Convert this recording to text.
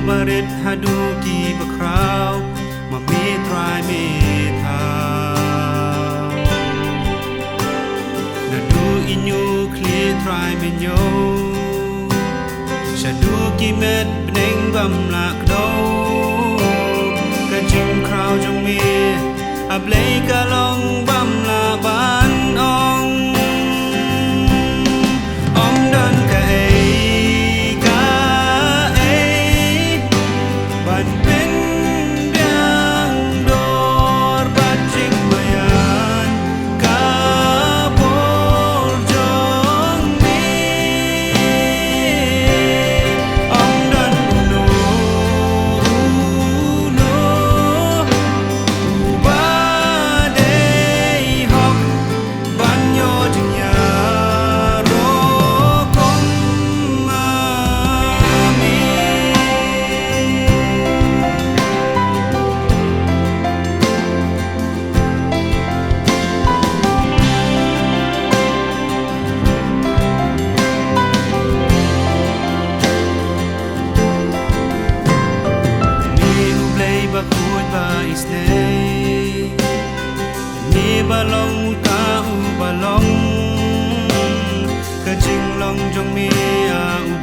barit hadu ki bakraw ma me try me tha na du inyu clear try me nyo shadu ki met bneng bam la kdo ka jing kraw jong me a blay ka long bam la ban ong dan ka ban pen biang dor bajing bayan ka bol jong ni dan uno ba dei hok ban yo jing ya balong ka u balong ka jing long jong mi a u